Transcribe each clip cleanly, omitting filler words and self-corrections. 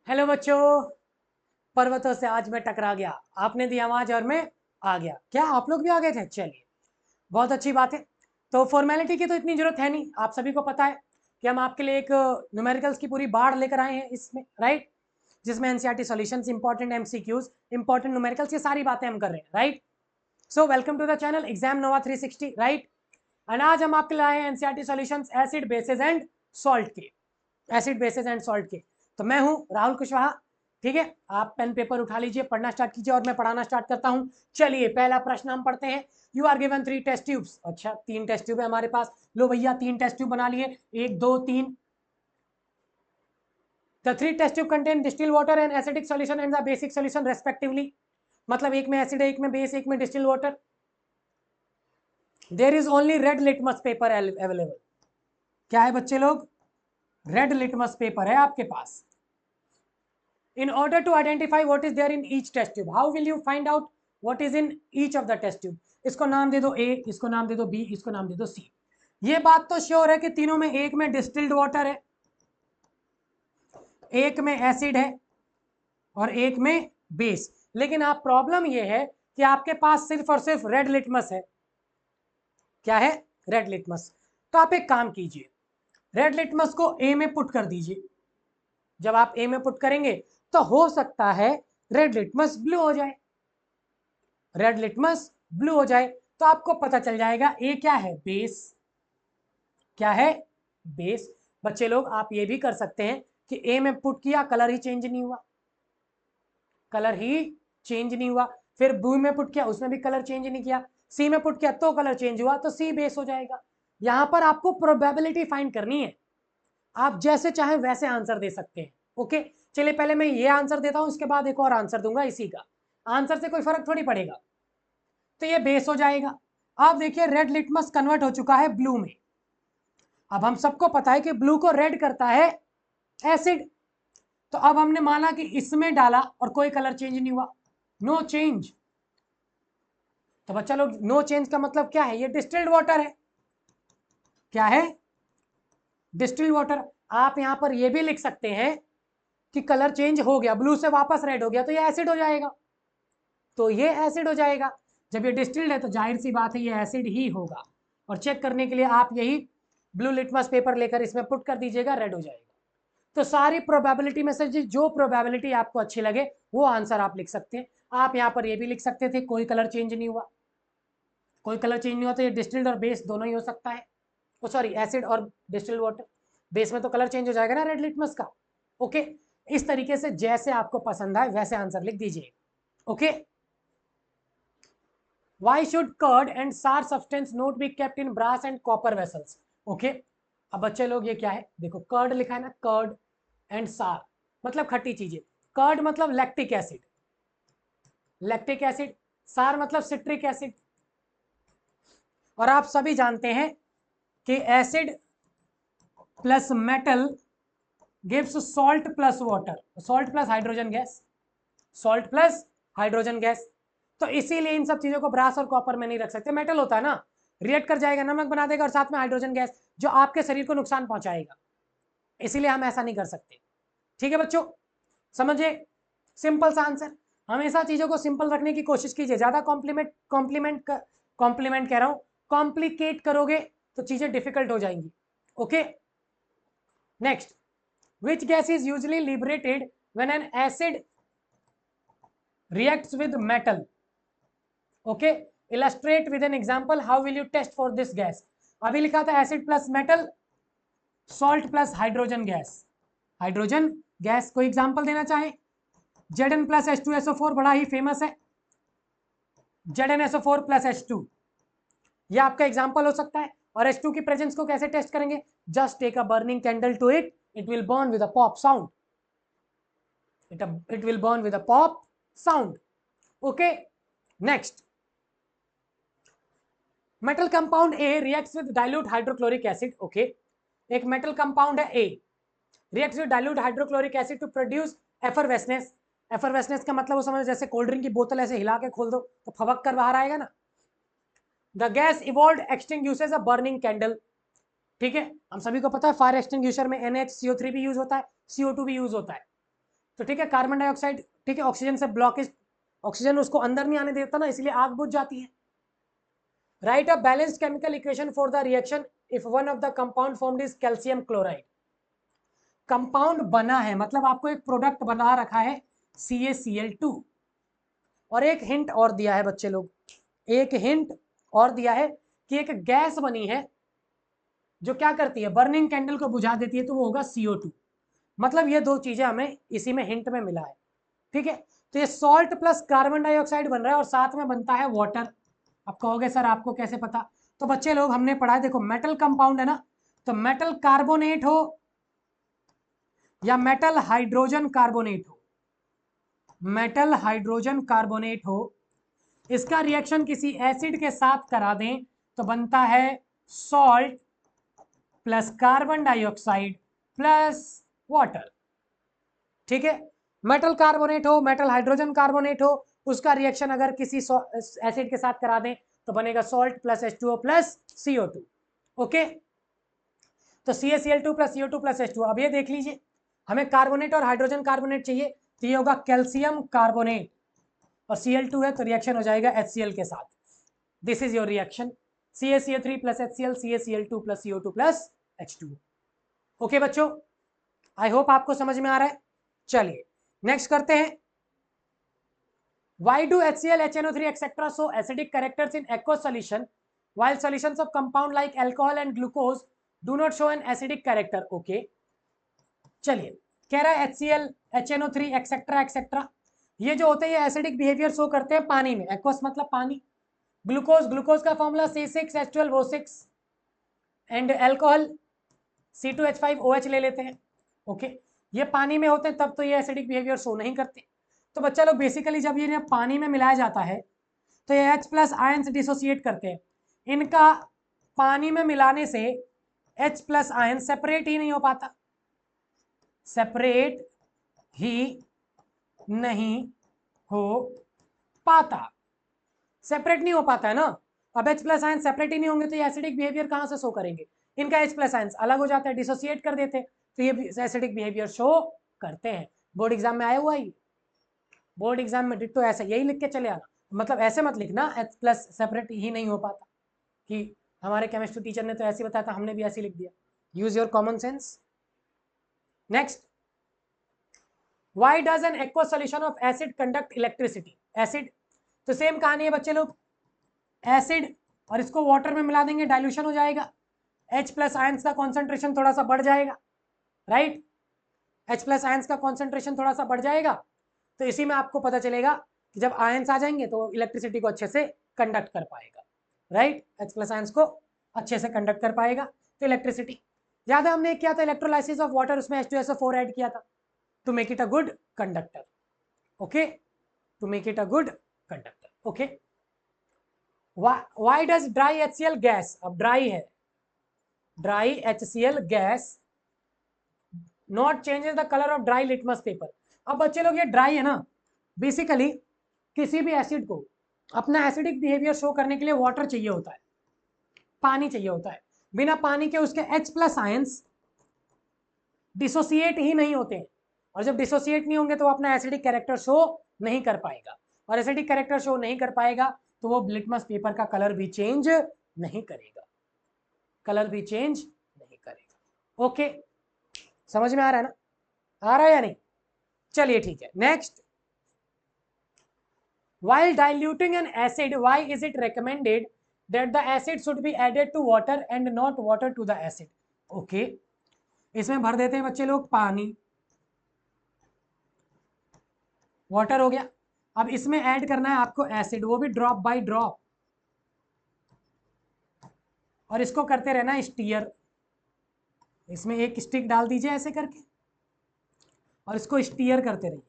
Hello बच्चों। पर्वतों से आज मैं टकरा गया, आपने दिया आवाज और मैं आ गया। क्या आप लोग भी आ गए थे? चलिए, बहुत अच्छी बात है। तो फॉर्मेलिटी की तो इतनी जरूरत है नहीं, आप सभी को पता है कि हम आपके लिए एक न्यूमेरिकल्स की पूरी बाढ़ लेकर आए हैं इसमें, राइट, जिसमें NCERT solutions, important MCQs, important numericals, ये सारी बातें हम कर रहे हैं, right. So welcome to the channel Exam Nova 360, right. And आज हम आपके लाए हैं NCERT solutions acid bases and salt के, एसिड बेसिस एंड सॉल्ट के। तो मैं हूं राहुल कुशवाहा, ठीक है। आप पेन पेपर उठा लीजिए, पढ़ना स्टार्ट कीजिए और मैं पढ़ाना स्टार्ट करता हूं। चलिए, पहला प्रश्न हम पढ़ते हैं। You are given 3 test tubes. अच्छा, 3 टेस्ट ट्यूब है हमारे पास। लो भैया, 3 टेस्ट ट्यूब बना लिए, 1 2 3। The 3 test tube contain distil water and acidic solution and the basic solution respectively. मतलब एक में एसिड है, एक में बेस, एक में distil water. There is only red litmus paper available. क्या है बच्चे लोग? रेड लिटमस पेपर है आपके पास। In order to identify what is there in each test tube, how will you find out what is in each of the test tube? इसको नाम दे दो A, इसको नाम दे दो B, इसको नाम दे दो C। ये बात तो श्योर है कि तीनों में, एक में डिस्टिल्ड वाटर है, एक में एसिड है और एक में बेस। लेकिन आप प्रॉब्लम ये है कि आपके पास सिर्फ और सिर्फ रेड लिटमस है। क्या है? Red litmus. तो आप एक काम कीजिए, रेड लिटमस को A में पुट कर दीजिए। जब आप A में पुट करेंगे तो हो सकता है रेड लिटमस ब्लू हो जाए। रेड लिटमस ब्लू हो जाए तो आपको पता चल जाएगा ए क्या है? बेस। क्या है? बेस। बच्चे लोग, आप ये भी कर सकते हैं कि ए में पुट किया, कलर ही चेंज नहीं हुआ, कलर ही चेंज नहीं हुआ। फिर बी में पुट किया, उसमें भी कलर चेंज नहीं किया। सी में पुट किया तो कलर चेंज हुआ, तो सी बेस हो जाएगा। यहां पर आपको प्रोबेबिलिटी फाइंड करनी है। आप जैसे चाहे वैसे आंसर दे सकते हैं। ओके, चलिए पहले मैं ये आंसर देता हूं, उसके बाद एक और आंसर दूंगा इसी का। आंसर से कोई फर्क थोड़ी पड़ेगा। तो ये बेस हो जाएगा। अब देखिए, रेड लिटमस कन्वर्ट हो चुका है ब्लू में। अब हम सबको पता है कि ब्लू को रेड करता है एसिड। तो अब हमने माना कि इसमें डाला और कोई कलर चेंज नहीं हुआ, नो चेंज। तो बच्चा लोग, नो चेंज का मतलब क्या है? ये डिस्टिल्ड वाटर है। क्या है? Distilled water. आप यहां पर ये भी लिख सकते हैं कि कलर चेंज हो गया, ब्लू से वापस रेड हो गया, तो ये एसिड हो जाएगा। तो ये एसिड हो जाएगा। जब ये डिस्टिल्ड है तो जाहिर सी बात है ये एसिड ही होगा। और चेक करने के लिए आप यही ब्लू लिटमस पेपर लेकर इसमें पुट कर दीजिएगा, रेड हो जाएगा। तो सारी प्रोबेबिलिटी में से जो प्रोबेबिलिटी आपको अच्छी लगे वो आंसर आप लिख सकते हैं। आप यहाँ पर ये भी लिख सकते थे कोई कलर चेंज नहीं हुआ। कोई कलर चेंज नहीं हुआ तो ये डिस्टिल्ड और बेस दोनों ही हो सकता है। ओ सॉरी, एसिड और डिस्टिल्ड वाटर। बेस में तो कलर चेंज हो जाएगा ना रेड लिटमस का। ओके, इस तरीके से जैसे आपको पसंद आए वैसे आंसर लिख दीजिए। Okay. Why should curd and sour substance not be kept in brass and copper vessels? Okay. अब बच्चे लोग, ये क्या है? देखो, कर्ड लिखा है ना, कर्ड एंड सार मतलब खट्टी चीजें। कर्ड मतलब लैक्टिक एसिड, लैक्टिक एसिड। सार मतलब सिट्रिक एसिड। और आप सभी जानते हैं कि acid plus metal gives salt plus water, salt plus hydrogen gas, salt plus hydrogen gas. तो इसीलिए इन सब चीजों को ब्रास और कॉपर में नहीं रख सकते। मेटल होता है ना, रिएक्ट कर जाएगा, नमक बना देगा और साथ में हाइड्रोजन गैस, जो आपके शरीर को नुकसान पहुंचाएगा। इसीलिए हम ऐसा नहीं कर सकते। ठीक है बच्चों, समझे? सिंपल सा आंसर। हमेशा चीजों को सिंपल रखने की कोशिश कीजिए। ज्यादा कॉम्प्लीमेंट कह रहा हूं, कॉम्प्लिकेट करोगे तो चीजें डिफिकल्ट हो जाएंगी। Okay, next. Which gas is usually liberated when an acid reacts with metal? Okay, illustrate with an example. How will you test for this gas? अभी लिखा था acid plus metal, salt plus hydrogen gas. Hydrogen gas कोई example देना चाहे? Zn plus H2SO4 बड़ा ही famous है, ZnSO4 plus H2, ये आपका एग्जांपल हो सकता है। और H2 की प्रेजेंस को कैसे टेस्ट करेंगे? Just take a burning candle to it, it will burn with a pop sound, it will burn with a pop sound. Okay, next. Metal compound A reacts with dilute hydrochloric acid. Okay, एक metal compound है A, reacts with dilute hydrochloric acid to produce effervescence. Effervescence का मतलब वो समझ, जैसे cold drink की बोतल ऐसे हिला के खोल दो तो फवक कर बाहर आएगा ना। The gas evolve extinguishes a burning candle. ठीक है, हम सभी को पता है फायर एक्सटिंग्विशर में NaCO3 भी यूज होता है, CO2 भी यूज होता है। तो ठीक है, कार्बन डाइऑक्साइड, ठीक है, ऑक्सीजन से ब्लॉकेज, ऑक्सीजन उसको अंदर नहीं आने देता ना, इसलिए आग बुझ जाती है। Right a balanced chemical equation for the reaction if one of the compound formed is calcium chloride. Compound बना है मतलब आपको एक प्रोडक्ट बना रखा है CaCl2, और एक हिंट और दिया है बच्चे लोग, एक हिंट और दिया है कि एक गैस बनी है जो क्या करती है, बर्निंग कैंडल को बुझा देती है, तो वो होगा CO2। मतलब ये दो चीजें हमें इसी में हिंट में मिला है, ठीक है। तो ये सॉल्ट प्लस कार्बन डाइऑक्साइड बन रहा है और साथ में बनता है वाटर। अब कहोगे सर आपको कैसे पता, तो बच्चे लोग हमने पढ़ा है, देखो मेटल कंपाउंड है ना, तो मेटल कार्बोनेट हो या मेटल हाइड्रोजन कार्बोनेट हो, मेटल हाइड्रोजन कार्बोनेट हो, इसका रिएक्शन किसी एसिड के साथ करा दें तो बनता है salt plus carbon dioxide plus water, ठीक है। मेटल कार्बोनेट हो, मेटल हाइड्रोजन कार्बोनेट हो, उसका रिएक्शन अगर किसी एसिड के साथ करा दें तो बनेगा salt plus H2O plus CO2। Okay, तो CaCl2 plus CO2 plus H2O। अब ये देख लीजिए, हमें कार्बोनेट और हाइड्रोजन कार्बोनेट चाहिए, तो ये होगा कैल्शियम कार्बोनेट, और Cl2 है तो रिएक्शन हो जाएगा HCl के साथ। This is your reaction, CaCO3 plus HCl, CaCl2 plus CO2 plus H2O। Okay बच्चों, आई होप आपको समझ में आ रहा है। चलिए नेक्स्ट करते हैं। Why do HCl, HNO3 etc. show acidic characters in aqueous solution while solutions of compound like alcohol and glucose do not show an acidic character? Okay, चलिए कह रहा है HCl, HNO3 एक्सेट्रा एक्सेट्रा, ये जो होते हैं ये एसिडिक बिहेवियर शो करते हैं पानी में, एक्वस मतलब पानी। ग्लूकोज, ग्लूकोज का formula C6H12O6, and alcohol C2H5OH ले लेते हैं। ओके, ये पानी में होते हैं तब तो ये एसिडिक बिहेवियर शो नहीं करते। तो बच्चा लोग बेसिकली जब ये पानी में मिलाया जाता है तो ये H प्लस आयंस डिसोसिएट करते हैं, इनका पानी में मिलाने से H प्लस आयन सेपरेट ही नहीं हो पाता, सेपरेट ही नहीं हो पाता, सेपरेट नहीं हो पाता है ना। अब H प्लस आयन सेपरेट ही नहीं होंगे तो ये एसिडिक बिहेवियर कहां से शो करेंगे, इनका H प्लस आयन अलग हो जाता है, डिसोसिएट कर देते हैं, तो ये एसिडिक बिहेवियर शो करते हैं। बोर्ड एग्जाम में आया हुआ है, बोर्ड एग्जाम में डिट्टो ऐसा यही लिख के चले आना, मतलब ऐसे मत लिखना H प्लस सेपरेट ही नहीं हो पाता, कि हमारे केमिस्ट्री टीचर ने तो ऐसे बताया था हमने भी ऐसे लिख दिया। Use your common sense. Next, why does an aqueous solution of acid conduct electricity? Acid, तो सेम कहानी है बच्चे लोग, एसिड और इसको वाटर में मिला देंगे, डाइल्यूशन हो जाएगा, H प्लस आयंस का कॉन्सेंट्रेशन थोड़ा सा बढ़ जाएगा, राइट, H प्लस आयंस का कॉन्सेंट्रेशन थोड़ा सा बढ़ जाएगा, तो इसी में आपको पता चलेगा कि जब आयंस आ जाएंगे तो इलेक्ट्रिसिटी को अच्छे से कंडक्ट कर पाएगा, राइट, H प्लस आयंस को अच्छे से कंडक्ट कर पाएगा तो इलेक्ट्रिसिटी। याद है हमने किया था इलेक्ट्रोलाइसिस ऑफ वाटर, उसमें H2SO4 ऐड किया था to make it a good conductor. Okay, to make it a good conductor. Okay, why does dry HCl gas, अब ड्राई है, dry HCl gas not changes the colour of dry litmus paper? अब बच्चे लोग ये dry है ना, basically किसी भी एसिड को अपना एसिडिक बिहेवियर शो करने के लिए वाटर चाहिए होता है, पानी चाहिए होता है, बिना पानी के उसके H प्लस आयंस डिसोसिएट ही नहीं होते हैं, और जब डिसोसिएट नहीं होंगे तो वो अपना एसिडिक कैरेक्टर शो नहीं कर पाएगा, और एसिडिक कैरेक्टर शो नहीं कर पाएगा तो वो लिटमस पेपर का कलर भी चेंज नहीं करेगा, कलर भी चेंज नहीं करेगा। ओके, समझ में आ रहा है ना, आ रहा है या नहीं? चलिए ठीक है, next, while diluting an acid why is it recommended that the acid should be added to water and not water to the acid? Okay, इसमें भर देते हैं बच्चे लोग पानी, वाटर हो गया, अब इसमें ऐड करना है आपको एसिड, वो भी ड्रॉप बाय ड्रॉप, और इसको करते रहना स्टीयर, इसमें एक स्टिक डाल दीजिए ऐसे करके और इसको स्टीयर करते रहिए,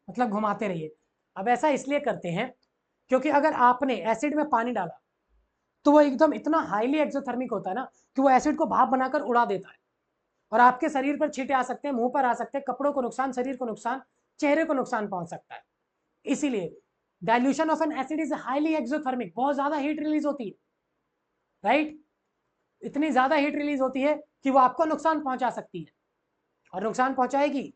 मतलब घुमाते रहिए। अब ऐसा इसलिए करते हैं क्योंकि अगर आपने एसिड में पानी डाला तो वो एकदम इतना हाईली एक्सोथर्मिक होता है ना कि वो एसिड को भाप बनाकर उड़ा देता है, और आपके शरीर पर छींटे आ सकते हैं, मुंह पर आ सकते हैं, कपड़ों को नुकसान, शरीर को नुकसान, चेहरे को नुकसान पहुंच सकता है। इसीलिए dilution of N acid is highly exothermic, बहुत ज्यादा हीट रिलीज होती है, राइट, इतनी ज्यादा हीट रिलीज होती है कि वो आपको नुकसान पहुंचा सकती है, और नुकसान पहुंचाएगी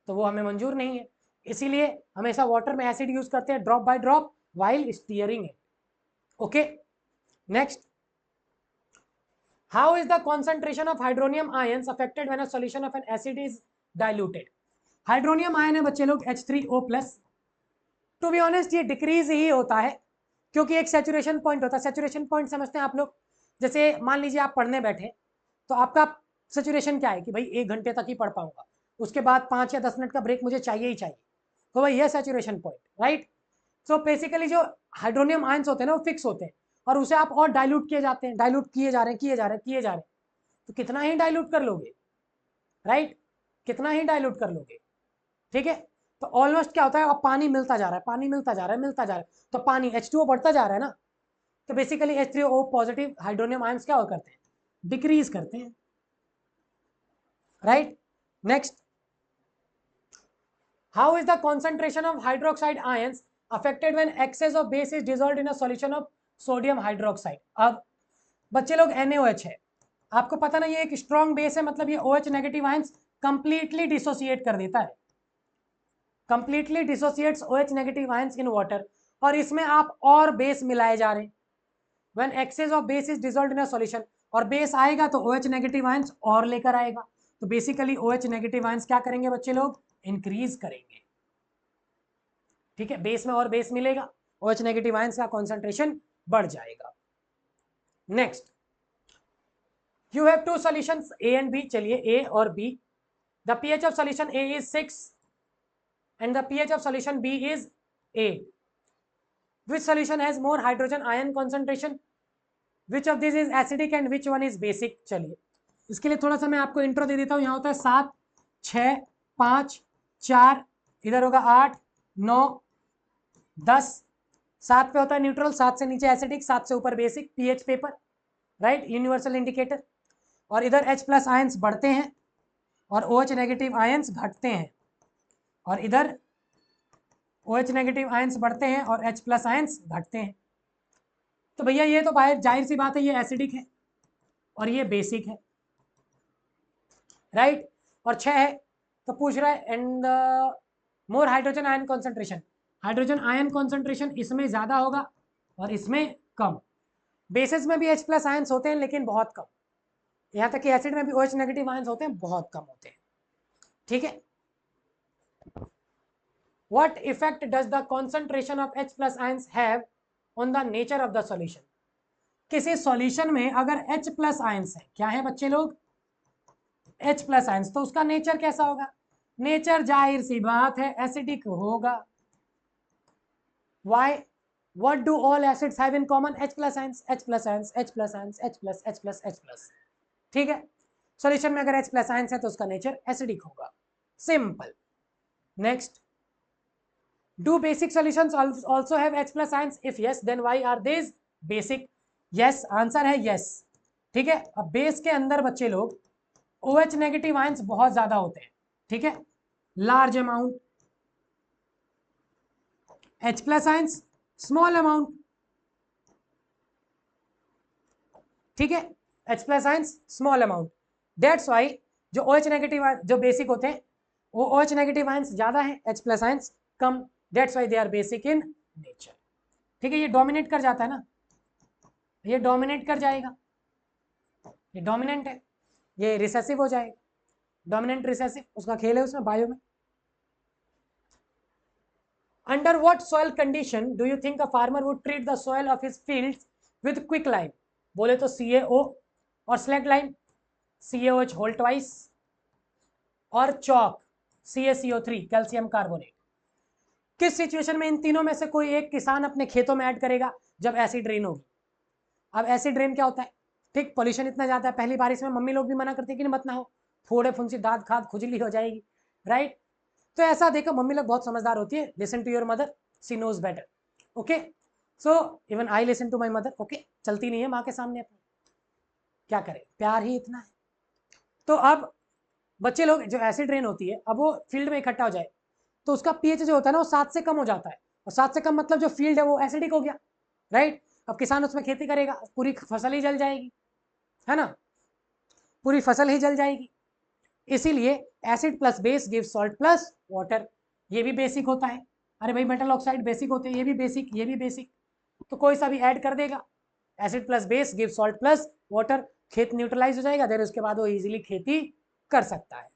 तो वो हमें मंजूर नहीं है, इसीलिए हमेशा वाटर में एसिड यूज करते हैं drop by drop while steering it. Okay, next, how is the concentration of hydronium ions affected when a solution of N acid is diluted? Hydronium ion है बच्चे लोग H3O+। टू बी ऑनेस्ट ये decrease ही होता है, क्योंकि एक saturation point होता है। सैचुरेशन पॉइंट समझते हैं आप लोग? जैसे मान लीजिए आप पढ़ने बैठे, तो आपका सैचुरेशन क्या है कि भाई 1 घंटे तक ही पढ़ पाऊंगा, उसके बाद 5 या 10 मिनट का ब्रेक मुझे चाहिए ही चाहिए, तो भाई ये saturation point, right. So basically जो हाइड्रोनियम आयंस होते हैं ना वो फिक्स होते हैं, और उसे आप और डाइल्यूट किए जाते हैं, डाइल्यूट किए जा रहे हैं, किए जा रहे हैं, किए जा रहे हैं, तो कितना ही डाइल्यूट कर लोगे, राइट, कितना ही डाइल्यूट कर लोगे, ठीक है। तो ऑलमोस्ट क्या होता है, अब पानी मिलता जा रहा है, पानी मिलता जा रहा है, मिलता जा रहा है, तो पानी H2O बढ़ता जा रहा है ना, तो basically H3O positive hydronium ions क्या करते हैं, डिक्रीज करते हैं, right. Next, how is the concentration of hydroxide ions affected when excess of base is dissolved in a solution of sodium hydroxide? अब बच्चे लोग NaOH है, आपको पता ना ये एक स्ट्रॉन्ग बेस है, मतलब ये OH negative ions completely dissociate कर देता है, completely dissociates OH negative ions in water, और इसमें आप और बेस मिलाए जा रहे हैं। When excess of base is dissolved in a solution, और बेस आएगा तो OH नेगेटिव आयंस और लेकर आएगा, तो बेसिकली OH नेगेटिव आयंस क्या करेंगे बच्चे लोग, इंक्रीज करेंगे, ठीक है। बेस में और बेस मिलेगा, OH नेगेटिव आयंस का कॉन्सेंट्रेशन बढ़ जाएगा। Next, you have two solutions A and B, चलिए A और B, the pH of solution A is 6 and the pH of solution B is 8. Which solution has more hydrogen ion concentration? Which of these is acidic and which one is basic? चलिए इसके लिए थोड़ा सा मैं आपको intro दे देता हूँ। यहाँ होता है 7, 6, 5, 4, इधर होगा 8, 9, 10, 7 पे होता है न्यूट्रल, 7 से नीचे एसिडिक, 7 से ऊपर basic, pH paper, right, universal indicator. और इधर H+ आयंस बढ़ते हैं और OH नेगेटिव आयंस घटते हैं, और इधर OH नेगेटिव आयंस बढ़ते हैं और H+ आयंस घटते हैं। तो भैया ये तो बाहर जाहिर सी बात है, ये एसिडिक है और ये बेसिक है, राइट। और 6 है, तो पूछ रहा है and more hydrogen ion concentration, hydrogen ion concentration इसमें ज़्यादा होगा और इसमें कम। बेसिस में भी H+ आयंस होते हैं लेकिन बहुत कम, यहाँ तक कि एसिड में भी OH नेगेटिव आयंस होते हैं, बहुत कम होते हैं, ठीक है। What effect does the concentration of H+ ions have on the nature of the solution? किसी सॉल्यूशन में अगर H+ आयंस है, क्या है बच्चे लोग, H+ आयंस, तो उसका नेचर कैसा होगा, नेचर जाहिर सी बात है एसिडिक होगा। Why? What do all acids have in common? H+ ions, H+ ions, H+ ions, H+, ठीक है। सॉल्यूशन में अगर H+ आयंस है तो उसका नेचर एसिडिक होगा, simple. Next, do basic solutions also have H+ ions? If yes, then why are these basic? Yes, answer है yes, ठीक है। अब बेस के अंदर बच्चे लोग OH नेगेटिव आयंस बहुत ज्यादा होते हैं, ठीक है, large amount, H+ ions small amount, ठीक है, H+ ions small amount. That's why जो OH नेगेटिव जो बेसिक होते हैं वो OH नेगेटिव आयंस ज्यादा है, H+ आयंस कम, that's why they are basic in nature, ठीक है। ये डोमिनेट कर जाता है ना, ये डोमिनेट कर जाएगा, ये डोमिनेंट है, ये रिसेसिव हो जाएगा, डोमिनेंट रिसेसिव उसका खेल है उसमें बायो में। Under what soil condition do you think a farmer would treat the soil of his fields with quick lime? बोले तो CaO और slag lime, CaOH whole twice, और चॉक CaCO3 कैल्शियम कार्बोनेट। किस सिचुएशन में इन तीनों में से कोई एक किसान अपने खेतों में ऐड करेगा? जब एसिड रेन होगी। अब एसिड रेन क्या होता है, ठीक, पॉल्यूशन इतना ज्यादा है, पहली बारिश में मम्मी लोग भी मना करती है कि मत ना हो, फोड़े फुंसी दांत खाद खुजली हो जाएगी, राइट। तो ऐसा देखो, मम्मी लोग बहुत समझदार होती है, listen to your mother, she knows better, okay. So even I listen to my mother, okay, चलती नहीं है माँ के सामने अपनी, क्या करे, प्यार ही इतना है। तो अब बच्चे लोग जो एसिड रेन होती है, अब वो फील्ड में इकट्ठा हो जाए तो उसका पीएच जो होता है ना वो 7 से कम हो जाता है, और 7 से कम मतलब जो फील्ड है वो एसिडिक हो गया, राइट। अब किसान उसमें खेती करेगा, पूरी फसल ही जल जाएगी, है ना, पूरी फसल ही जल जाएगी। इसीलिए acid plus base give salt plus water, ये भी बेसिक होता है। अरे भाई मेटल ऑक्साइड बेसिक होते हैं, ये भी बेसिक, ये भी बेसिक, तो कोई सा भी ऐड कर देगा। Acid plus base give salt plus water, खेत न्यूट्रलाइज हो जाएगा, देन उसके बाद वो इजीली खेती कर सकता है।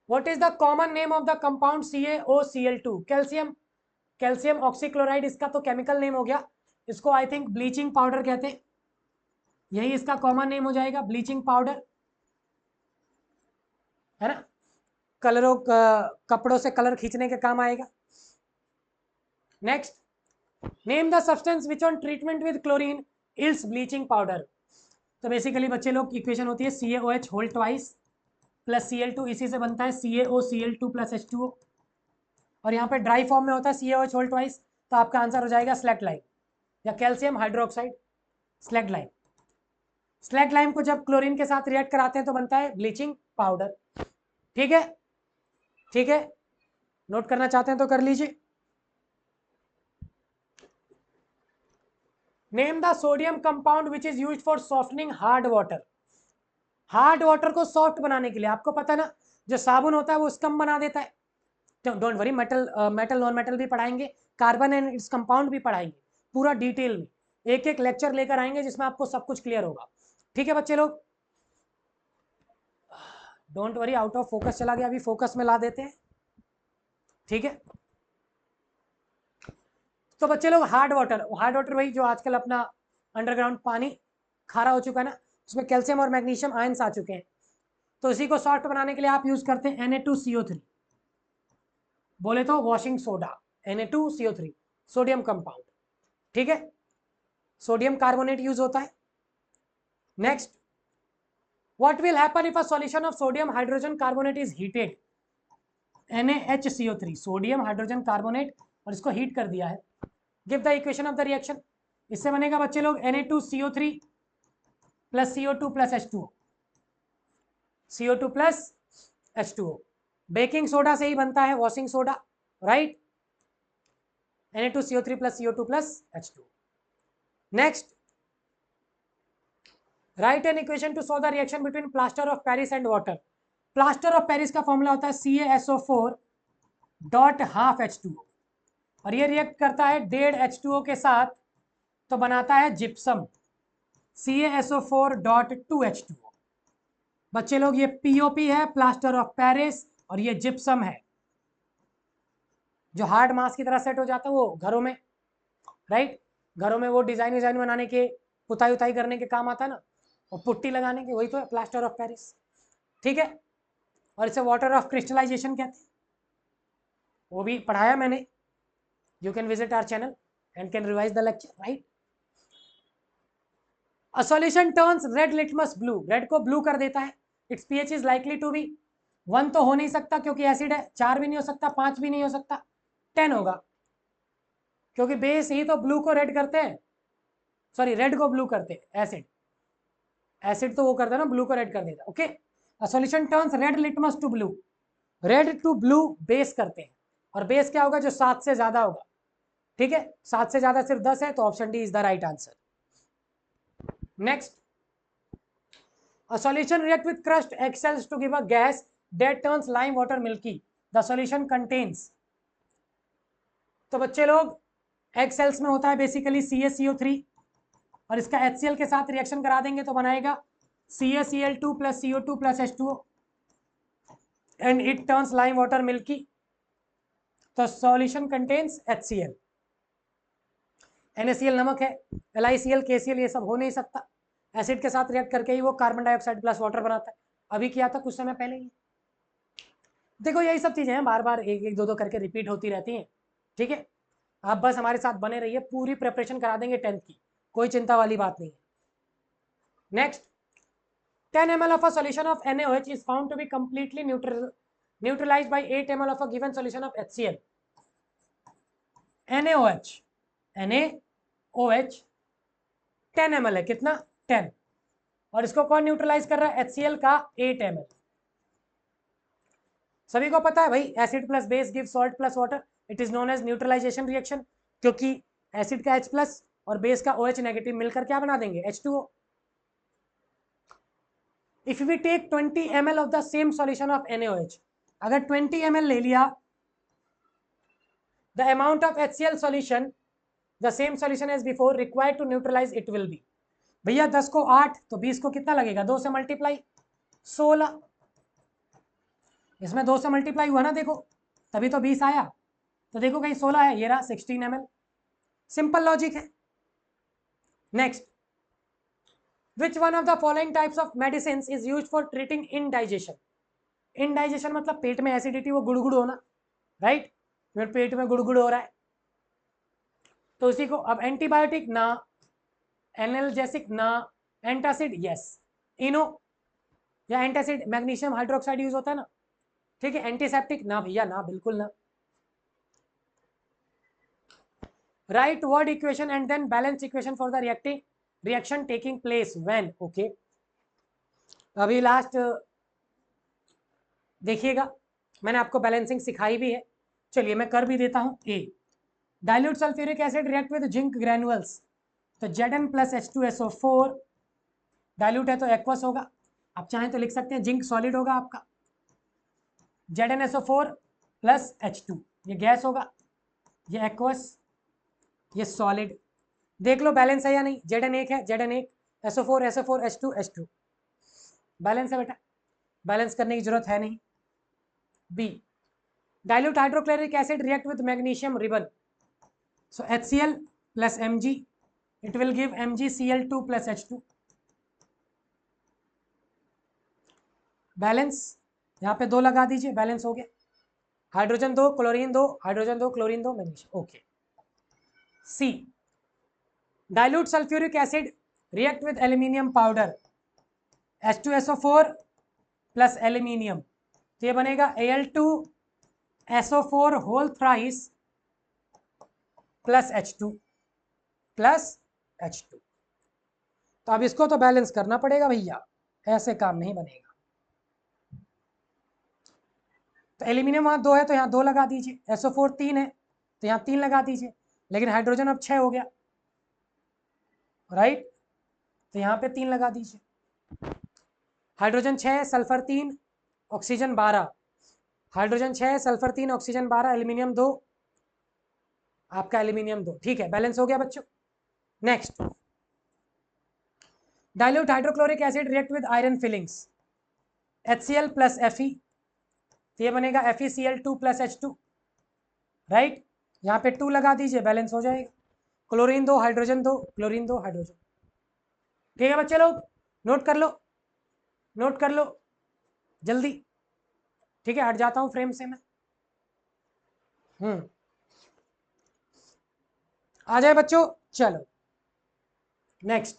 What is the common name of the compound CaOCl2? Calcium, calcium oxychloride इसका तो केमिकल नेम हो गया, इसको आई थिंक ब्लीचिंग पाउडर कहते हैं, यही इसका कॉमन नेम हो जाएगा, ब्लीचिंग पाउडर, है ना। कलरों कपड़ों से कलर खींचने के काम आएगा। Next, name the substance which on treatment with chlorine ills bleaching powder. तो बेसिकली बच्चे लोग इक्वेशन होती है CaOH whole twice plus Cl2, इसी से बनता है CaOCl2 प्लस H2O, और यहाँ पे ड्राई फॉर्म में होता है CaOH होल ट्वाइस, तो आपका आंसर हो जाएगा स्लैग लाइम या calcium hydroxide slag lime. Slag lime को जब क्लोरीन के साथ रिएक्ट कराते हैं तो बनता है ब्लीचिंग पाउडर। ठीक है, ठीक है, नोट करना चाहते हैं तो कर लीजिए। Name the sodium compound which is used for softening hard water. Hard water को सॉफ्ट बनाने के लिए, आपको पता है ना, जो साबुन होता है वो स्कम बना देता है। Don't worry, metal metal non metal भी पढ़ाएंगे, कार्बन एंड इट्स कंपाउंड भी पढ़ाएंगे, पूरा डिटेल में एक एक लेक्चर लेकर आएंगे जिसमें आपको सब कुछ क्लियर होगा। ठीक है बच्चे लोग, don't worry, out of focus चला गया, अभी फोकस में ला देते हैं। ठीक है, तो बच्चे लोग हार्ड वाटर वही जो आजकल अपना अंडरग्राउंड पानी खारा हो चुका है ना, उसमें कैल्शियम और मैग्नीशियम आयंस आ चुके हैं, तो इसी को सॉफ्ट बनाने के लिए आप यूज करते हैं Na2CO3, बोले तो washing soda, Na2CO3 sodium compound. ठीक है, सोडियम कार्बोनेट यूज होता है। Next, what will happen if a solution of sodium hydrogen carbonate is heated. NaHCO3 sodium hydrogen carbonate, और इसको हीट कर दिया है। Give the equation of the reaction, इससे बनेगा बच्चे लोग Na2CO3 plus CO2 plus H2O, CO2 plus H2O, baking soda से ही बनता है, washing soda, right. Na2CO3 plus CO2 plus H2O। Next, right an equation two solve the reaction between plaster of Paris and water. Plaster of Paris का formula होता है CaSO4 dot half H2O, और ये react करता है 1.5 H2O के साथ, तो बनाता है जिप्सम CaSO4 डॉट 2 H2O। बच्चे लोग ये POP है, प्लास्टर ऑफ पेरिस, और ये जिप्सम है, जो हार्ड मास की तरह सेट हो जाता है वो घरों में, राइट, घरों में वो डिजाइन डिजाइन बनाने के, पुताई उताई करने के काम आता है ना, और पुट्टी लगाने के, वही तो है प्लास्टर ऑफ पेरिस। ठीक है, और इसे वाटर ऑफ क्रिस्टलाइजेशन कहते हैं, वो भी पढ़ाया मैंने, you can visit our channel and can revise the lecture, right. A solution turns red litmus blue, red को ब्लू कर देता है, its pH is likely to be 1 तो हो नहीं सकता क्योंकि एसिड है, 4 भी नहीं हो सकता, 5 भी नहीं हो सकता, 10 होगा, क्योंकि बेस ही तो ब्लू को रेड करते हैं, सॉरी रेड को ब्लू करते हैं, एसिड, एसिड तो वो करता है ना, ब्लू को रेड कर देता है। Okay, a solution turns red litmus to blue, red to blue base करते हैं, और बेस क्या होगा, जो 7 से ज्यादा होगा। ठीक है, 7 से ज्यादा सिर्फ 10 है, तो option D is the right answer. Next, a solution react with crushed egg cells to give a gas that turns lime water milky, the solution contains, तो बच्चे लोग एग सेल्स में होता है बेसिकली CaCO3, और इसका HCl के साथ रिएक्शन करा देंगे तो बनाएगा CaCl2 plus CO2 plus H2O, and it turns lime water milky, तो सॉल्यूशन कंटेन्स HCl। NaCl नमक है, LiCl KCl ये सब हो नहीं सकता, एसिड के साथ रिएक्ट करके ही वो कार्बन डाइऑक्साइड प्लस वाटर बनाता है, अभी किया था कुछ समय पहले ही। देखो यही सब चीजें हैं, बार बार एक एक दो दो करके रिपीट होती रहती हैं। ठीक है, आप बस हमारे साथ बने रहिए, पूरी प्रिपरेशन करा देंगे 10th की, कोई चिंता वाली बात नहीं है। Next, 10 ml of a solution of NaOH is found to be completely neutralized by 8 ml of a given solution of HCl। NaOH 10 ml है, कितना 10, और इसको कौन न्यूट्रलाइज कर रहा है, HCl का 8 ml। सभी को पता है भाई, acid plus base give salt plus water, it is known as neutralization reaction, क्योंकि एसिड का H प्लस और बेस का OH नेगेटिव मिलकर क्या बना देंगे, H2O। If we take 20 ml of the same solution of NaOH, अगर 20 ml ले लिया, the amount of HCl solution the same solution as before required to neutralize it will be, भैया 10 को 8 तो 20 को कितना लगेगा, 2 से मल्टीप्लाई 16, इसमें 2 से मल्टीप्लाई हुआ ना, देखो तभी तो 20 आया, तो देखो कहीं 16 है, ये रहा 16 ml, सिंपल लॉजिक है। Next, which one of the following types of medicine is used for treating indigestion, indigestion मतलब पेट में एसिडिटी, वो गुड़गुड़ होना, राइट, मेरे पेट में गुड़गुड़ हो रहा है, तो उसी को, अब एंटीबायोटिक ना, एनाल्जेसिक ना, एंटासिड यस, इनो या एंटासिड मैग्नीशियम हाइड्रोक्साइड यूज होता है ना, ठीक है, एंटीसेप्टिक ना भैया ना, बिल्कुल ना। Write word equation and then balance equation for the reaction taking place when, okay, अभी लास्ट देखिएगा, मैंने आपको बैलेंसिंग सिखाई भी है, चलिए मैं कर भी देता हूं। A, dilute sulphuric acid react with zinc granules, तो Zn प्लस H2SO4, डाइल्यूट है तो एक्वस होगा, आप चाहें तो लिख सकते हैं जिंक सॉलिड होगा आपका, ZnSO4 प्लस H2, ये गैस होगा, ये एक्वस, ये सॉलिड, देख लो बैलेंस है या नहीं, Zn एक है, Zn एक, SO4 SO4 H2 H2, balance है बेटा, बैलेंस करने की जरूरत है नहीं। B, dilute hydrochloric acid react with magnesium ribbon, so HCl plus Mg, it will give MgCl2 plus H2, balance यहाँ पे 2 लगा दीजिए, बैलेंस हो गया, hydrogen 2 chlorine 2, hydrogen 2 chlorine 2 magnesium, okay. C, dilute sulfuric acid react with aluminium powder, H2SO4 plus aluminium, तो ये बनेगा Al2SO4 whole thrice plus H2 plus H2, तो अब इसको तो बैलेंस करना पड़ेगा भैया, ऐसे काम नहीं बनेगा, तो एल्यूमिनियम वहाँ 2 है तो यहाँ 2 लगा दीजिए, SO4 3 है तो यहाँ 3 लगा दीजिए, लेकिन हाइड्रोजन अब 6 हो गया, राइट, तो यहाँ पे 3 लगा दीजिए, hydrogen 6 sulphur 3 oxygen 12, hydrogen 6 sulphur 3 oxygen 12, aluminium 2, आपका एल्यूमिनियम 2, ठीक है, बैलेंस हो गया बच्चों। Next, dilute hydrochloric acid react with iron filings, HCl plus Fe, तो ये बनेगा FeCl2 प्लस H2, राइट, यहाँ पे 2 लगा दीजिए, बैलेंस हो जाएगा, क्लोरीन 2 हाइड्रोजन 2, क्लोरीन 2 हाइड्रोजन, ठीक है बच्चे लोग, नोट कर लो, नोट कर लो जल्दी, ठीक है, हट जाता हूँ फ्रेम से मैं, आ जाए बच्चों, चलो next,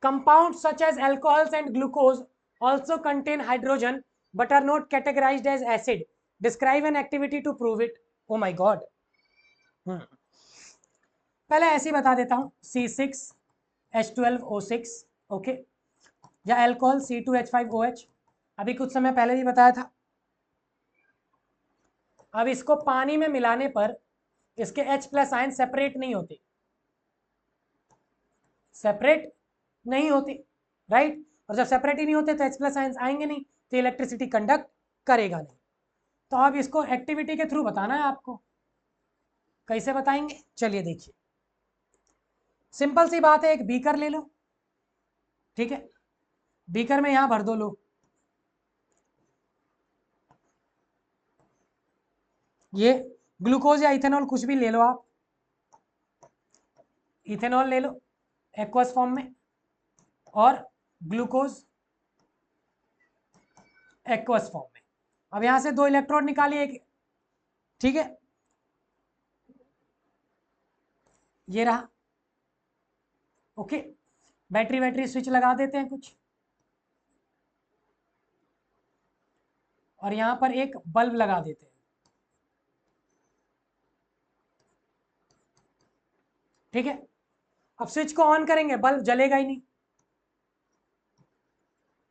compounds such as alcohols and glucose also contain hydrogen but are not categorized as acid, describe an activity to prove it, oh my god, पहले ऐसे ही बता देता हूं, C6H12O6, ओके, या अल्कोहल C2H5OH, अभी कुछ समय पहले भी बताया था, अब इसको पानी में मिलाने पर इसके H प्लस आयन सेपरेट नहीं होते, सेपरेट नहीं होते, राइट, और जब सेपरेट ही नहीं होते तो H प्लस आयंस आएंगे नहीं, तो इलेक्ट्रिसिटी कंडक्ट करेगा नहीं, तो अब इसको एक्टिविटी के थ्रू बताना है आपको, कैसे बताएंगे, चलिए देखिए, सिंपल सी बात है, एक बीकर ले लो, ठीक है, बीकर में यहां भर दो लो, ये ग्लूकोज या इथेनॉल कुछ भी ले लो आप, इथेनॉल ले लो एक्वस फॉर्म में, और ग्लूकोज एक्वस फॉर्म में, अब यहां से 2 इलेक्ट्रोड निकालिए, ठीक है, ये रहा, ओके, बैटरी बैटरी स्विच लगा देते हैं कुछ, और यहां पर एक बल्ब लगा देते हैं, ठीक है, अब स्विच को ऑन करेंगे, बल्ब जलेगा ही नहीं,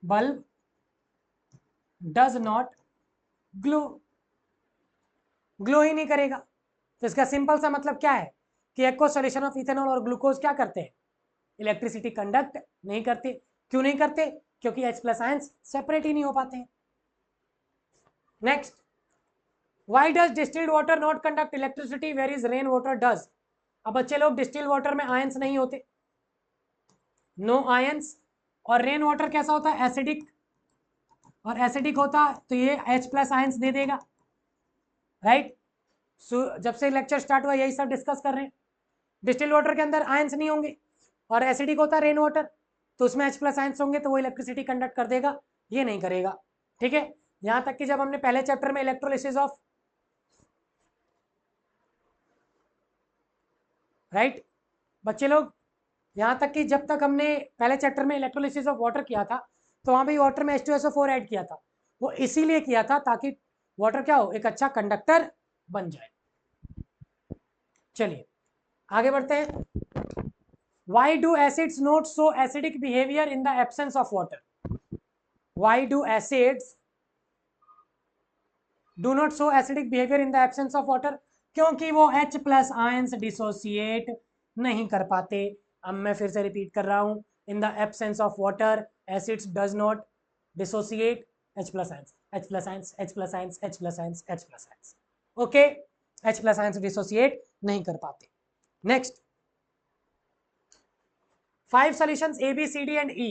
bulb does not glow, glow ही नहीं करेगा, तो इसका सिंपल सा मतलब क्या है कि एक्वा सॉल्यूशन ऑफ इथेनॉल और ग्लूकोज क्या करते हैं, इलेक्ट्रिसिटी कंडक्ट नहीं करते, क्यों नहीं करते, क्योंकि H प्लस आयंस सेपरेट ही नहीं हो पाते हैं। Next, why does distilled water not conduct electricity where is rain water does. अब बच्चे लोग, डिस्टिल्ड वाटर में आयंस नहीं होते, नो आयंस, और रेन वाटर कैसा होता है, एसिडिक, और एसिडिक होता तो ये H प्लस आयंस दे देगा, राइट। जब से लेक्चर स्टार्ट हुआ यही सब डिस्कस कर रहे हैं। डिस्टिल्ड वाटर के अंदर आयंस नहीं होंगे और एसिडिक होता है रेन वाटर, तो उसमें H प्लस आयंस होंगे तो वो इलेक्ट्रिसिटी कंडक्ट कर देगा, ये नहीं करेगा, ठीक है। यहां तक कि जब हमने पहले चैप्टर में इलेक्ट्रोलिसिस ऑफ, राइट बच्चे लोग, यहां तक कि जब तक हमने पहले चैप्टर में इलेक्ट्रोलिसिस ऑफ वाटर किया था तो वहां भी वाटर में H2SO4 ऐड किया था, वो इसीलिए किया था ताकि वाटर क्या हो, एक अच्छा कंडक्टर बन जाए। चलिए आगे बढ़ते हैं। Why do acids not show acidic behavior in the absence of water? Why do acids do not show acidic behavior in the absence of water? क्योंकि वो H प्लस आयंस डिसोसिएट नहीं कर पाते। अब मैं फिर से रिपीट कर रहा हूं, in the absence of water acids does not dissociate H plus ions, H plus ions, H plus ions, H plus ions, H plus ions, okay, H plus ions dissociate नहीं कर पाते। Next, 5 solutions A, B, C, D and E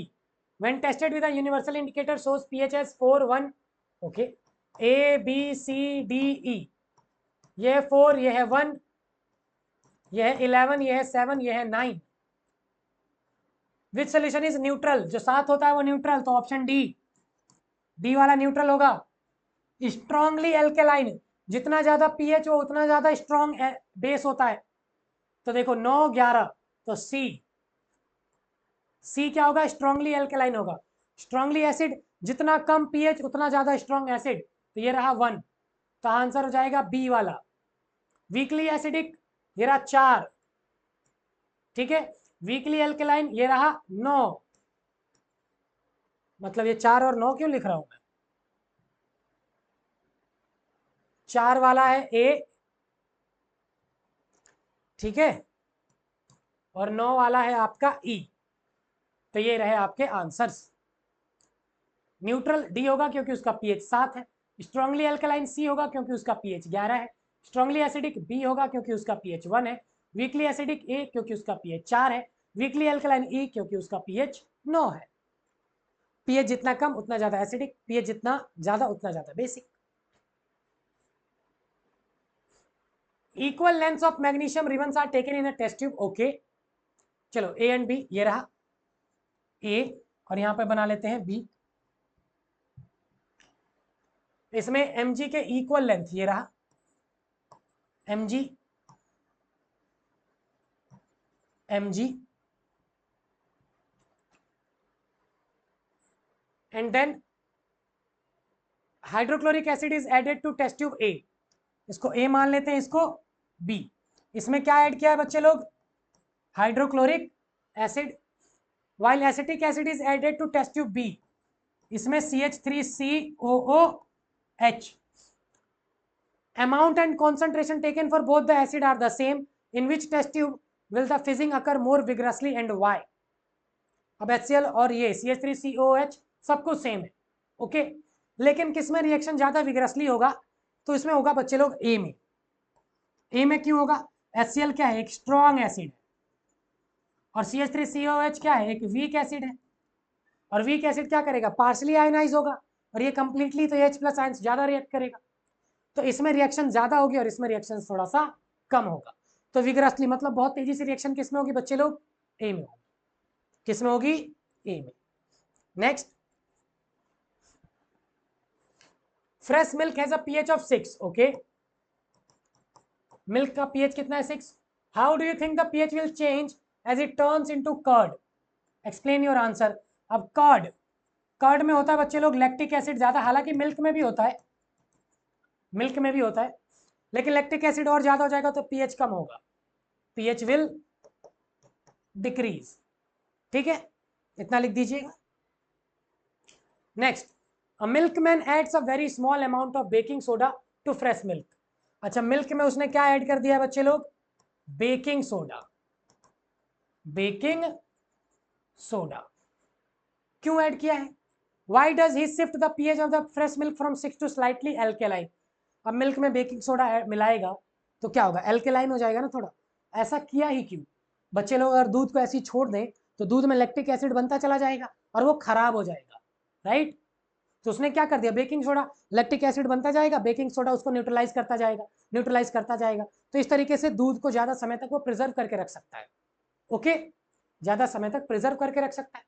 when tested with a universal indicator shows pH as 4, 1, okay, A, B, C, D, E, ये है 4, ये है 1, ये है 11, ये है 7, ये है 9। विच सोल्यूशन इज न्यूट्रल, जो 7 होता है वो न्यूट्रल, तो ऑप्शन डी, डी वाला न्यूट्रल होगा। स्ट्रॉन्गली एल्केलाइन, जितना ज्यादा पीएच हो उतना ज्यादा स्ट्रॉन्ग बेस होता है, तो देखो 9, 11, तो सी, सी क्या होगा, स्ट्रॉन्गली एल्केलाइन होगा। स्ट्रॉन्गली एसिड, जितना कम पीएच उतना ज्यादा स्ट्रॉन्ग एसिड, तो ये रहा 1, तो आंसर हो जाएगा बी वाला। वीकली एसिडिक, ये रहा 4, ठीक है। वीकली एल्केलाइन ये रहा 9, मतलब ये 4 और 9 क्यों लिख रहा हूं मैं, 4 वाला है ए, ठीक है, और 9 वाला है आपका ई, तो ये रहे आपके आंसर्स। न्यूट्रल डी होगा क्योंकि उसका पीएच 7 है, स्ट्रांगली अल्कलाइन सी होगा क्योंकि उसका पीएच 11 है, स्ट्रांगली एसिडिक बी होगा क्योंकि उसका पीएच 1 है, वीकली एसिडिक ए क्योंकि उसका पीएच 4 है, वीकली अल्कलाइन ई क्योंकि उसका पीएच 9 है। पीएच जितना कम उतना ज्यादा एसिडिक, पीएच जितना ज्यादा उतना ज्यादा basic. Equal lengths of magnesium ribbons are taken in a test tube, okay. चलो ए एंड बी, ये रहा ए और यहां पे बना लेते हैं बी। इसमें mg के इक्वल लेंथ ये रहा mg, mg, and then hydrochloric acid is added to test tube A, इसको ए मान लेते हैं, इसको बी। इसमें क्या ऐड किया है बच्चे लोग, hydrochloric acid, while acetic acid is added to test tube B, इसमें CH3COOH। amount and concentration taken for both the acid are the same, in which test tube will the fizzing occur more vigorously and why? अब HCl और ये CH3COOH सब कुछ same है, okay, लेकिन किसमें reaction ज्यादा विगरसली होगा, तो इसमें होगा बच्चे लोग ए में। ए में क्यों होगा, HCl क्या है, एक स्ट्रॉन्ग एसिड है, और CH3COOH क्या है, एक वीक एसिड है, और वीक एसिड क्या करेगा, पार्शली आयोनाइज होगा, और ये कंप्लीटली तो H प्लस आयंस ज्यादा रिएक्ट करेगा, तो इसमें रिएक्शन ज्यादा होगी और इसमें रिएक्शन थोड़ा सा कम होगा। तो विगरसली मतलब बहुत तेजी से रिएक्शन किसमें होगी बच्चे लोग, ए में होगी, किसमें होगी, ए में। Next, fresh milk has a pH of 6, okay, milk का पीएच कितना है, 6। How do you think the pH will change as it turns into curd, explain your answer. अब कर्ड, कर्ड में होता है बच्चे लोग लैक्टिक एसिड ज्यादा, हालांकि मिल्क में भी होता है, मिल्क में भी होता है, लेकिन लैक्टिक एसिड और ज्यादा हो जाएगा तो पीएच कम होगा, पीएच विल डिक्रीज, ठीक है, इतना लिख दीजिएगा। Next, a milkman adds a very small amount of baking soda to fresh milk. अच्छा, मिल्क में उसने क्या ऐड कर दिया है बच्चे लोग, बेकिंग सोडा, बेकिंग सोडा। क्यों ऐड किया है, Why does he shift the pH of the fresh milk from 6 to slightly alkaline? अब मिल्क में बेकिंग सोडा मिलाएगा तो क्या होगा, एल्केलाइन हो जाएगा ना थोड़ा। ऐसा किया ही क्यों? बच्चे लोग अगर दूध को ऐसे ही छोड़ दें तो दूध में लैक्टिक एसिड बनता चला जाएगा और वो खराब हो जाएगा, राइट। तो उसने क्या कर दिया, बेकिंग सोडा, लैक्टिक एसिड बनता जाएगा, बेकिंग सोडा उसको न्यूट्रलाइज करता जाएगा, न्यूट्रलाइज करता जाएगा। तो इस तरीके से दूध को ज़्यादा समय तक वो प्रिजर्व करके रख सकता है। ओके, ज़्यादा समय तक प्रिजर्व करके रख सकता है।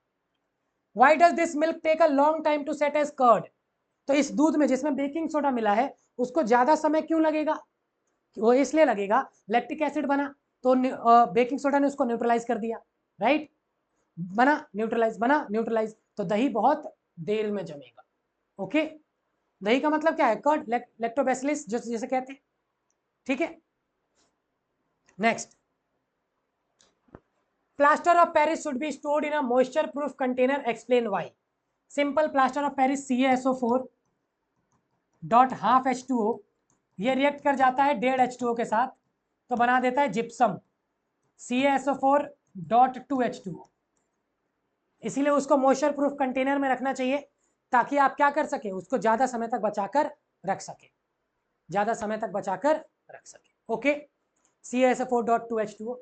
Why does this milk take a long time to set as curd? तो इस दूध में जिसमें बेकिंग सोडा मिला है उसको ज़्यादा समय क्यों लगेगा? वो इसलिए लगेगा, लैक्टिक एसिड बना तो बेकिंग सोडा ने उसको न्यूट्रलाइज कर दिया, राइट। बना न्यूट्रलाइज, तो दही बहुत देर में जमेगा। ओके, दही का मतलब क्या है, कर्ड, लैक्टोबैसिलस जैसे कहते हैं, ठीक है। Next, plaster of Paris should be stored in a moisture proof container, explain why. Simple, plaster of Paris CaSO4 dot half H2O, ये रिएक्ट कर जाता है 1.5 H2O के साथ तो बना देता है जिप्सम CaSO4 डॉट 2 H2O। इसीलिए उसको मॉइस्चर प्रूफ कंटेनर में रखना चाहिए ताकि आप क्या कर सके, उसको ज़्यादा समय तक बचाकर रख सके, ज़्यादा समय तक बचाकर रख सके। Okay, CaSO4 dot 2 H2O।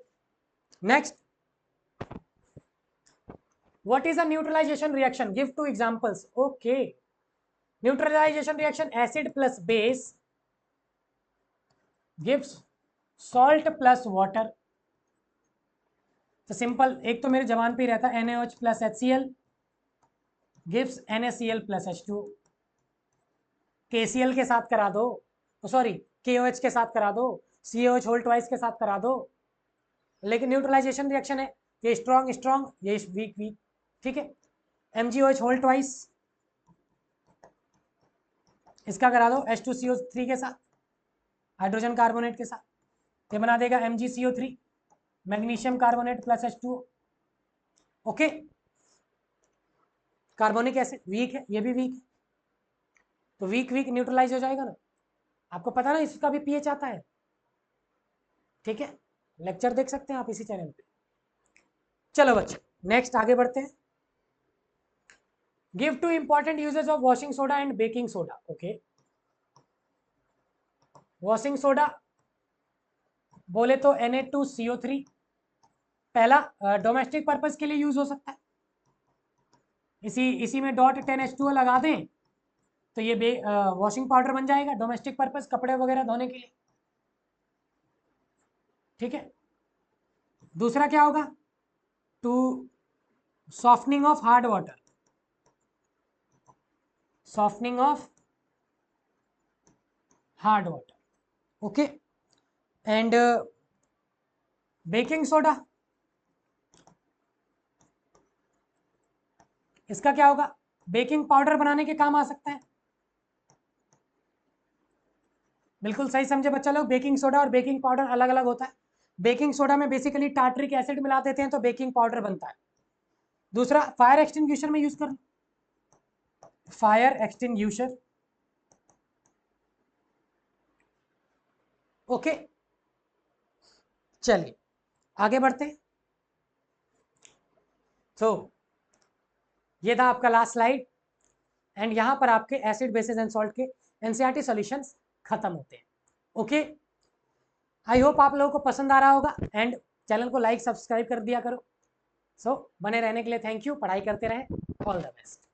Next, what is a neutralization reaction, give 2 examples. Okay, neutralization reaction, acid plus base gives salt plus water. तो सिंपल, एक तो मेरे जवान पे ही रहता है, NaOH plus HCl gives NaCl plus H2O। KCl के साथ करा दो, सॉरी KOH के साथ करा दो, COH होल ट्वाइस के साथ करा दो, लेकिन न्यूट्रलाइजेशन रिएक्शन है, ये स्ट्रॉन्ग स्ट्रॉन्ग, ये वीक वीक, ठीक है। MgOH होल ट्वाइस, इसका करा दो H2CO3 के साथ, हाइड्रोजन कार्बोनेट के साथ, ये बना देगा MgCO3, magnesium carbonate plus H2O। Okay, carbonic acid weak है, ये भी वीक है, तो वीक वीक न्यूट्रलाइज हो जाएगा ना। आपको पता ना इसका भी पीएच आता है, ठीक है, लेक्चर देख सकते हैं आप इसी चैनल पे। चलो बच्चे, नेक्स्ट आगे बढ़ते हैं। Give 2 important uses of washing soda and baking soda. Okay, washing soda बोले तो Na2CO3, पहला डोमेस्टिक पर्पस के लिए यूज हो सकता है, इसी में डॉट 10 H2O लगा दें तो ये वॉशिंग पाउडर बन जाएगा, डोमेस्टिक पर्पस, कपड़े वगैरह धोने के लिए, ठीक है। दूसरा क्या होगा, two softening of hard water, softening of hard water, okay. And baking soda, इसका क्या होगा, बेकिंग पाउडर बनाने के काम आ सकता है। बिल्कुल सही समझे बच्चा लोग, बेकिंग सोडा और बेकिंग पाउडर अलग अलग होता है। बेकिंग सोडा में बेसिकली टार्टरिक एसिड मिला देते हैं तो बेकिंग पाउडर बनता है। दूसरा, फायर एक्सटिंग्विशर में यूज कर, फायर एक्सटिंग्विशर, ओके। चलिए आगे बढ़ते हैं। तो ये था आपका लास्ट स्लाइड, एंड यहां पर आपके एसिड बेसिस एंड सॉल्ट के एनसीईआरटी सॉल्यूशंस खत्म होते हैं। ओके, आई होप आप लोगों को पसंद आ रहा होगा, एंड चैनल को लाइक सब्सक्राइब कर दिया करो। सो बने रहने के लिए थैंक यू, पढ़ाई करते रहें, ऑल द बेस्ट।